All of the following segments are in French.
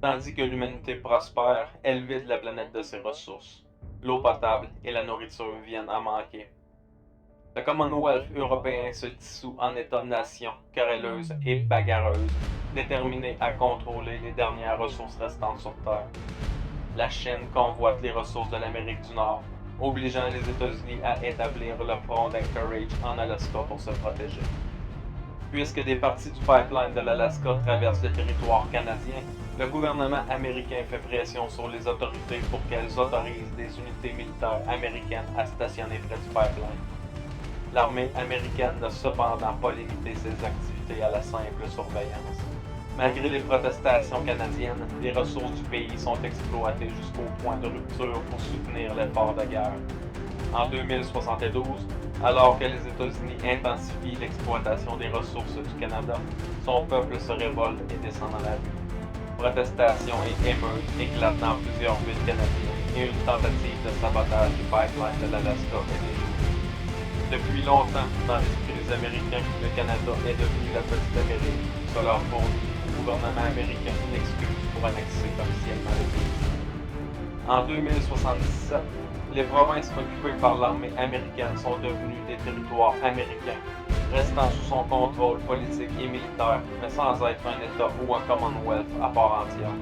Tandis que l'humanité prospère, elle vide la planète de ses ressources. L'eau potable et la nourriture viennent à manquer. Le Commonwealth européen se dissout en États-nations querelleuses et bagarreuses, déterminés à contrôler les dernières ressources restantes sur Terre. La Chine convoite les ressources de l'Amérique du Nord, obligeant les États-Unis à établir le front d'Anchorage en Alaska pour se protéger. Puisque des parties du pipeline de l'Alaska traversent le territoire canadien, le gouvernement américain fait pression sur les autorités pour qu'elles autorisent des unités militaires américaines à stationner près du pipeline. L'armée américaine n'a cependant pas limité ses activités à la simple surveillance. Malgré les protestations canadiennes, les ressources du pays sont exploitées jusqu'au point de rupture pour soutenir l'effort de guerre. En 2072, alors que les États-Unis intensifient l'exploitation des ressources du Canada, son peuple se révolte et descend dans la rue. Protestations et émeutes éclatent dans plusieurs villes canadiennes et une tentative de sabotage du pipeline de l'Alaska est déjouée. Depuis longtemps, dans l'esprit des Américains, le Canada est devenu la petite Amérique. Cela fournit au gouvernement américain une excuse pour annexer officiellement le pays. En 2077, les provinces occupées par l'armée américaine sont devenues des territoires américains, restant sous son contrôle politique et militaire, mais sans être un État ou un Commonwealth à part entière.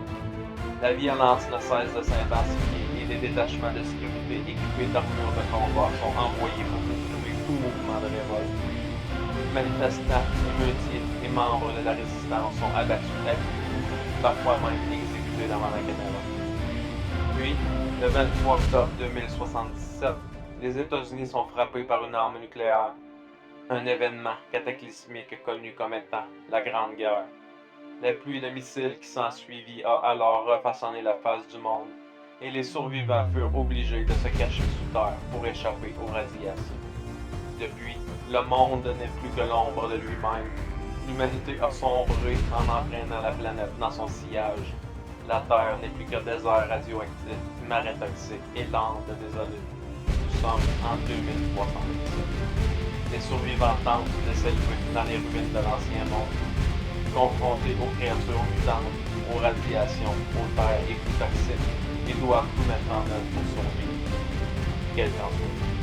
La violence ne cesse de s'intensifier et des détachements de sécurité équipés d'armures de combat sont envoyés pour réprimer tout mouvement de révolte. Manifestants, émeutiers et membres de la résistance sont abattus à vie, parfois même exécutés devant la caméra. Puis, le 23 octobre 2077, les États-Unis sont frappés par une arme nucléaire, un événement cataclysmique connu comme étant la Grande Guerre. La pluie de missiles qui s'ensuivit a alors refaçonné la face du monde, et les survivants furent obligés de se cacher sous terre pour échapper aux radiations. Depuis, le monde n'est plus que l'ombre de lui-même. L'humanité a sombré en entraînant la planète dans son sillage. La Terre n'est plus que désert radioactif, marais toxique et lande désolée. Nous sommes en 2077. Les survivants tentent de s'élever dans les ruines de l'ancien monde, confrontés aux créatures mutantes, aux radiations, aux terres les plus toxiques, et doivent tout mettre en œuvre pour survivre. Quel temps.